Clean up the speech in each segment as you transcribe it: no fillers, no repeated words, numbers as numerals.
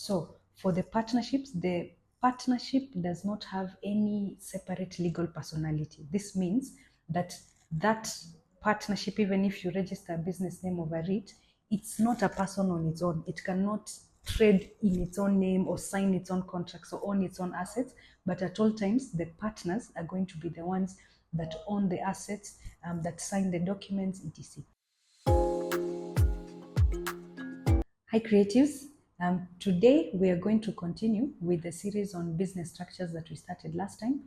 So for the partnership does not have any separate legal personality. This means that partnership, even if you register a business name over it, it's not a person on its own. It cannot trade in its own name or sign its own contracts or own its own assets. But at all times, the partners are going to be the ones that own the assets, that sign the documents, etc. Hi creatives, today we are going to continue with the series on business structures that we started last time.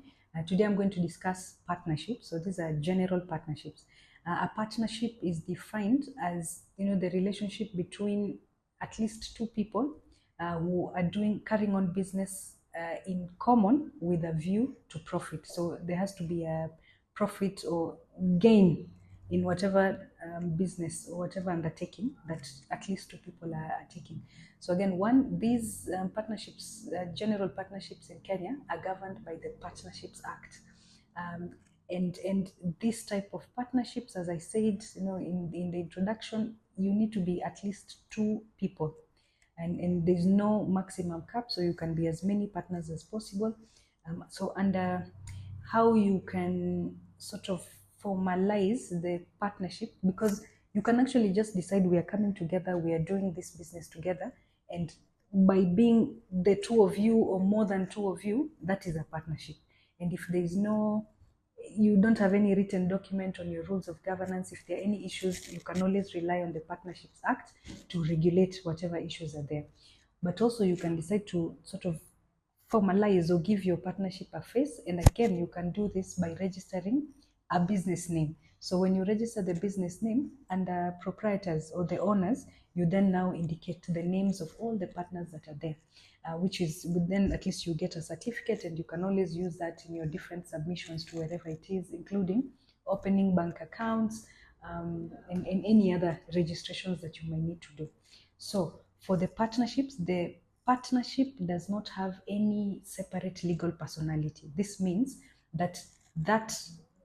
Today I'm going to discuss partnerships. So these are general partnerships. A partnership is defined as the relationship between at least two people who are carrying on business in common with a view to profit. So there has to be a profit or gain in whatever business or whatever undertaking that at least two people are taking. So again, these partnerships, general partnerships in Kenya, are governed by the Partnerships Act. And this type of partnerships, as I said, in the introduction, you need to be at least two people, and there's no maximum cap, so you can be as many partners as possible. So under how you can sort of formalize the partnership, because you can actually just decide we are coming together, we are doing this business together, and by being the two of you or more than two of you, that is a partnership. And if there is you don't have any written document on your rules of governance, if there are any issues, you can always rely on the Partnerships Act to regulate whatever issues are there. But also you can decide to sort of formalize or give your partnership a face. And again, you can do this by registering a business name. So when you register the business name under proprietors or the owners, you then now indicate the names of all the partners that are there, which is then at least you get a certificate, and you can always use that in your different submissions to wherever it is, including opening bank accounts, and any other registrations that you might need to do. So for the partnership does not have any separate legal personality. This means that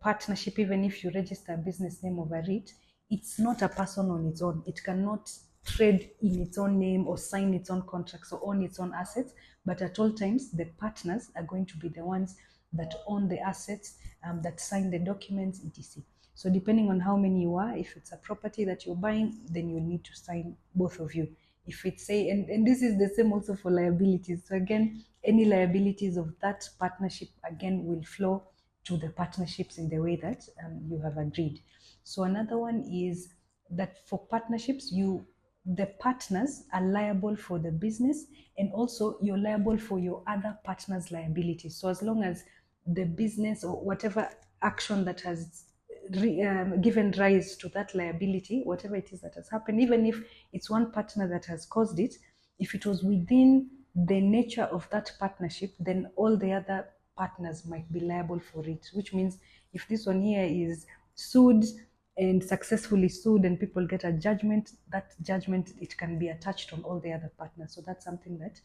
partnership, even if you register a business name over it, it's not a person on its own. It cannot trade in its own name or sign its own contracts or own its own assets. But at all times, the partners are going to be the ones that own the assets, that sign the documents, etc. So depending on how many you are, if it's a property that you're buying, then you need to sign, both of you. If it's and this is the same also for liabilities. So again, any liabilities of that partnership again will flow to the partnerships in the way that you have agreed. So another one is that for partnerships, the partners are liable for the business, and also you're liable for your other partners' liabilities. So as long as the business or whatever action that has given rise to that liability, whatever it is that has happened, even if it's one partner that has caused it, if it was within the nature of that partnership, then all the other partners might be liable for it. Which means if this one here is sued and successfully sued and people get a judgment, that judgment, it can be attached on all the other partners. So that's something that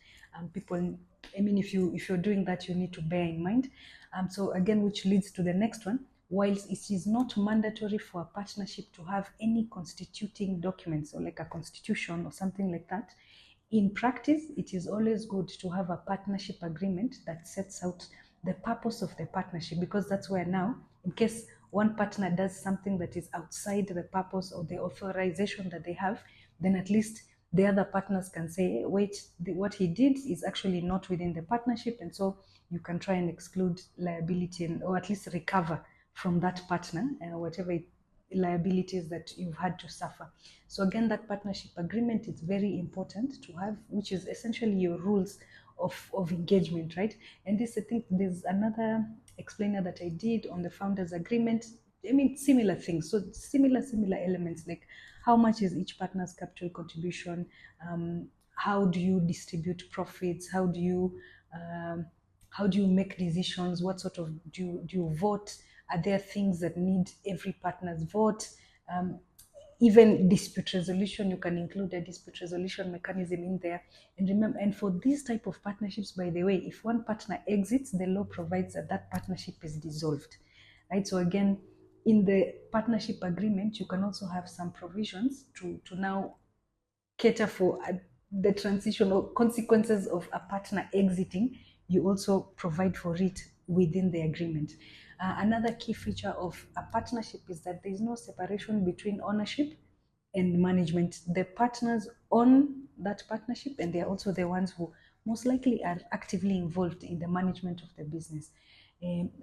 people, I mean, if you're doing that, you need to bear in mind. So again, which leads to the next one. Whilst it is not mandatory for a partnership to have any constituting documents, or like a constitution or something like that, in practice, it is always good to have a partnership agreement that sets out the purpose of the partnership, because that's where now, in case one partner does something that is outside the purpose or the authorization that they have, then at least the other partners can say, wait, what he did is actually not within the partnership, and so you can try and exclude liability, or at least recover from that partner whatever liabilities that you've had to suffer. So again, that partnership agreement is very important to have, which is essentially your rules of engagement, right? And this, I think there's another explainer that I did on the founders agreement. I mean, similar things. So similar elements, like how much is each partner's capital contribution, how do you distribute profits, how do you make decisions, what sort of do you vote, are there things that need every partner's vote, even dispute resolution, you can include a dispute resolution mechanism in there. And remember, and for these type of partnerships, by the way, if one partner exits, the law provides that that partnership is dissolved, right? So again, in the partnership agreement, you can also have some provisions to now cater for the transitional consequences of a partner exiting, you also provide for it within the agreement. Another key feature of a partnership is that there is no separation between ownership and management. The partners own that partnership, and they're also the ones who most likely are actively involved in the management of the business.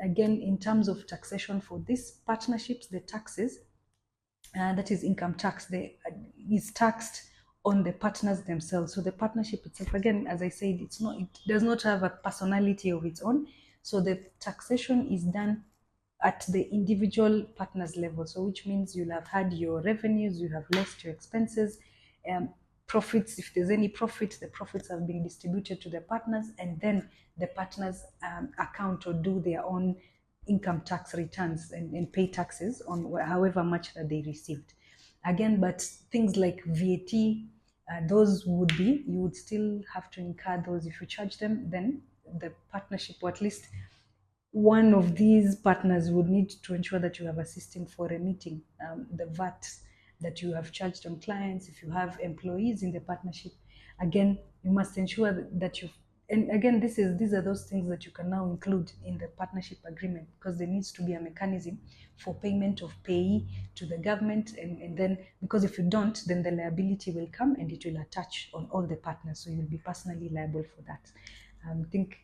Again, in terms of taxation for these partnerships, the taxes, that is income tax, is taxed on the partners themselves. So the partnership itself, again, as I said, it does not have a personality of its own. So the taxation is done at the individual partners level. So which means you'll have had your revenues, you have lost your expenses, um, profits. If there's any profit, the profits have been distributed to the partners, and then the partners account or do their own income tax returns and pay taxes on however much that they received. Again, but things like VAT, those would be, you would still have to incur those. If you charge them, then the partnership, or at least one of these partners, would need to ensure that you have a system for remitting the VAT that you have charged on clients. If you have employees in the partnership, again, you must ensure that you've, and again, these are those things that you can now include in the partnership agreement, because there needs to be a mechanism for payment of payee to the government, and then, because if you don't, then the liability will come and it will attach on all the partners, so you'll be personally liable for that. I think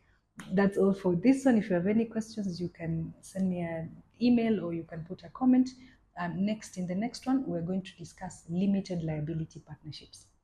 that's all for this one. If you have any questions, you can send me an email or you can put a comment. Next, in the next one, we're going to discuss limited liability partnerships.